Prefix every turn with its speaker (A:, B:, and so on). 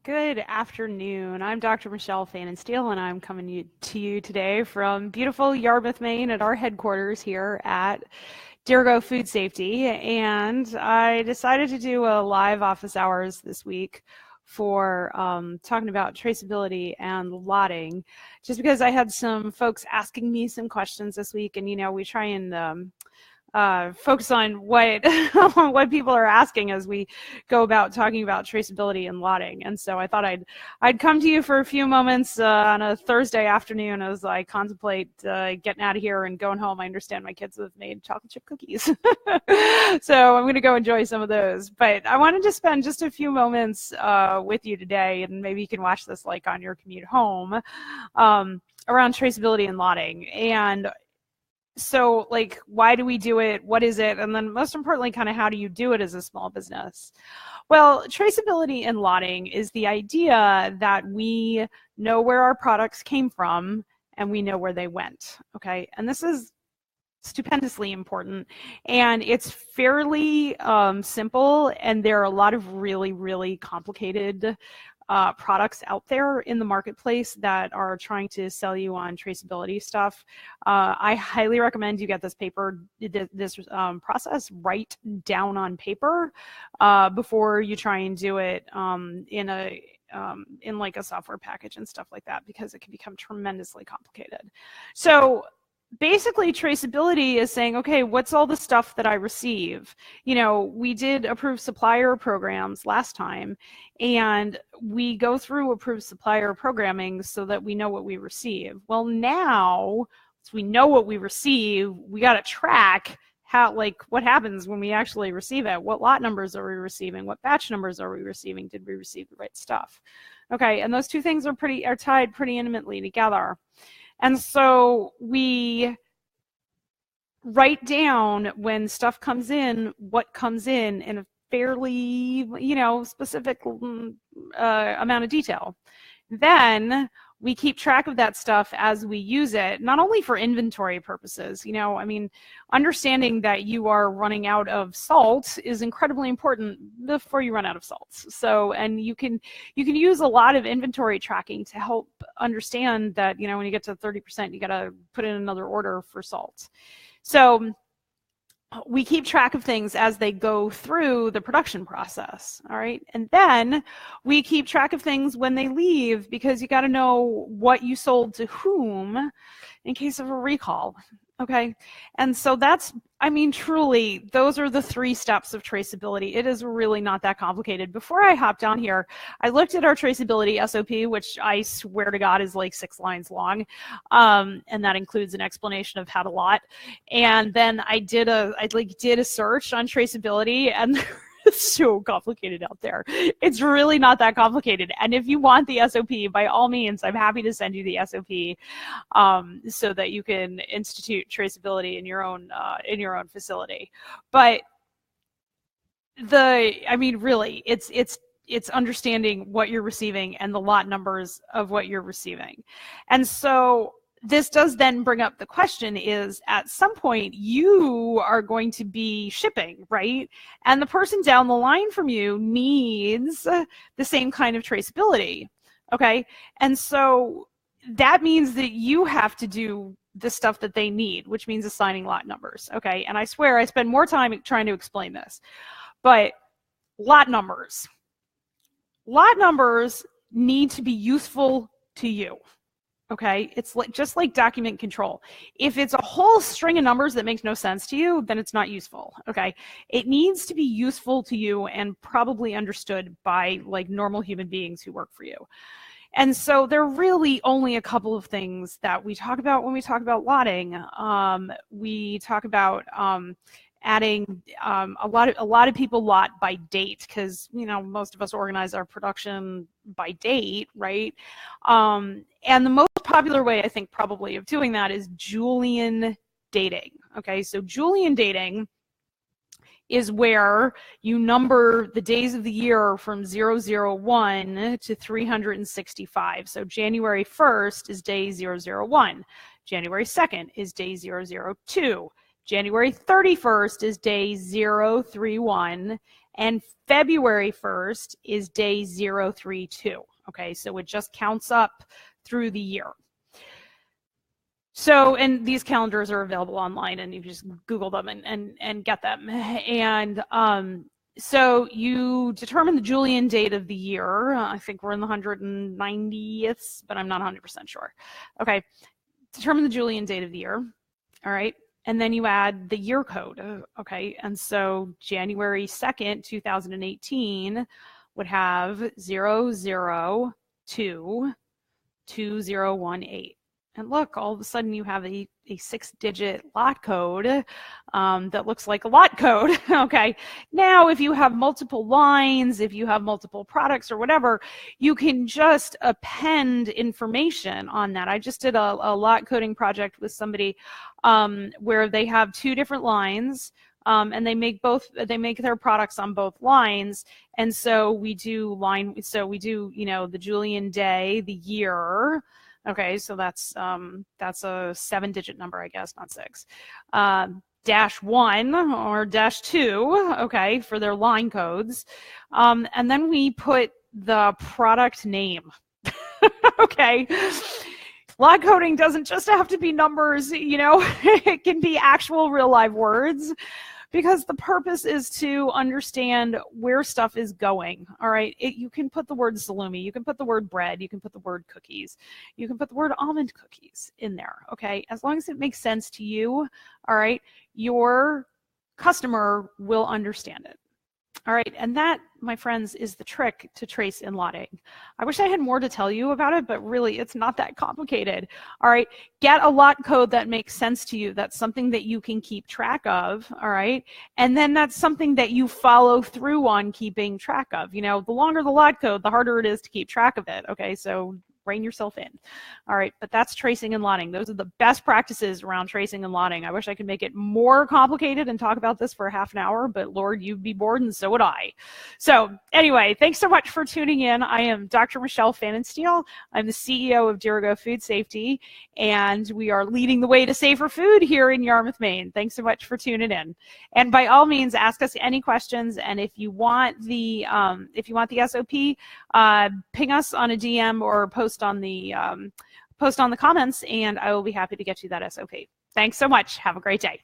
A: Good afternoon. I'm Dr. Michelle Fannin-Steele, and I'm coming to you today from beautiful Yarmouth, Maine, at our headquarters here at Dirigo Food Safety. And I decided to do a live office hours this week for talking about traceability and lotting, just because I had some folks asking me some questions this week, and we try and focus on what what people are asking as we go about talking about traceability and lotting. And so I thought I'd come to you for a few moments on a Thursday afternoon as I contemplate getting out of here and going home. I understand my kids have made chocolate chip cookies, so I'm going to go enjoy some of those. But I wanted to spend just a few moments with you today, and maybe you can watch this like on your commute home, around traceability and lotting. And so, like, why do we do it? What is it? And then most importantly, kind of how do you do it as a small business? Well, traceability and lotting is the idea that we know where our products came from and we know where they went, okay? And this is stupendously important, and it's fairly simple, and there are a lot of really, really complicated products out there in the marketplace that are trying to sell you on traceability stuff. I highly recommend you get this process right down on paper before you try and do it in like a software package and stuff like that, because it can become tremendously complicated. So basically, traceability is saying, okay, what's all the stuff that I receive? We did approved supplier programs last time, and we go through approved supplier programming so that we know what we receive. Well, now, so we know what we receive, we got to track what happens when we actually receive it. What lot numbers are we receiving? What batch numbers are we receiving? Did we receive the right stuff? Okay, and those two things are tied pretty intimately together. And so we write down when stuff comes in, what comes in a fairly, specific amount of detail. Then we keep track of that stuff as we use it, not only for inventory purposes. Understanding that you are running out of salt is incredibly important before you run out of salt. So, and you can use a lot of inventory tracking to help understand that, when you get to 30%, you got to put in another order for salt. So we keep track of things as they go through the production process, all right? And then we keep track of things when they leave, because you got to know what you sold to whom in case of a recall, okay? And so that's, truly, those are the 3 steps of traceability. It is really not that complicated. Before I hopped on here, I looked at our traceability SOP, which I swear to God is like 6 lines long, and that includes an explanation of how to lot. And then I did a search on traceability, and it's so complicated out there. It's really not that complicated. And if you want the SOP, by all means, I'm happy to send you the SOP so that you can institute traceability in your own facility. But really, it's understanding what you're receiving and the lot numbers of what you're receiving. And so this does then bring up the question is, at some point you are going to be shipping, right? And the person down the line from you needs the same kind of traceability, okay? And so that means that you have to do the stuff that they need, which means assigning lot numbers, okay? And I swear I spend more time trying to explain this, but lot numbers need to be useful to you. Okay, it's just like document control. If it's a whole string of numbers that makes no sense to you, then it's not useful. Okay, it needs to be useful to you and probably understood by like normal human beings who work for you. And so there are really only a couple of things that we talk about when we talk about lotting. We talk about adding a lot of people lot by date, because most of us organize our production by date, right? And the most popular way, I think, probably of doing that is Julian dating. Okay, so Julian dating is where you number the days of the year from 001 to 365. So January 1st is day 001. January 2nd is day 002. January 31st is day 031, and February 1st is day 032. Okay, so it just counts up through the year. So, and these calendars are available online, and you just Google them and get them. And so you determine the Julian date of the year. I think we're in the 190th, but I'm not 100% sure. Okay, determine the Julian date of the year. All right, and then you add the year code. Okay, and so January 2nd, 2018 would have 002 2018. And look, all of a sudden you have a 6-digit lot code that looks like a lot code. Okay. Now, if you have multiple lines, if you have multiple products or whatever, you can just append information on that. I just did a lot coding project with somebody where they have 2 different lines. And they make their products on both lines. And so we do the Julian day, the year. Okay, so that's a 7-digit number, I guess, not 6. -1 or -2, okay, for their line codes. And then we put the product name. Okay. Lot coding doesn't just have to be numbers, it can be actual real live words, because the purpose is to understand where stuff is going. All right, you can put the word salumi, you can put the word bread, you can put the word cookies, you can put the word almond cookies in there. Okay, as long as it makes sense to you, all right, your customer will understand it. All right, and that, my friends, is the trick to trace and lotting. I wish I had more to tell you about it, but really it's not that complicated. All right, get a lot code that makes sense to you. That's something that you can keep track of, all right? And then that's something that you follow through on keeping track of. The longer the lot code, the harder it is to keep track of it, okay? So rein yourself in. All right, but that's tracing and lotting. Those are the best practices around tracing and lotting. I wish I could make it more complicated and talk about this for a half an hour, but Lord, you'd be bored, and so would I. So anyway, thanks so much for tuning in. I am Dr. Michelle Pfannenstiel. I'm the CEO of Dirigo Food Safety, and we are leading the way to safer food here in Yarmouth, Maine. Thanks so much for tuning in. And by all means, ask us any questions. And if you want the SOP, ping us on a DM or post on the comments, and I will be happy to get you that SOP. Thanks so much. Have a great day.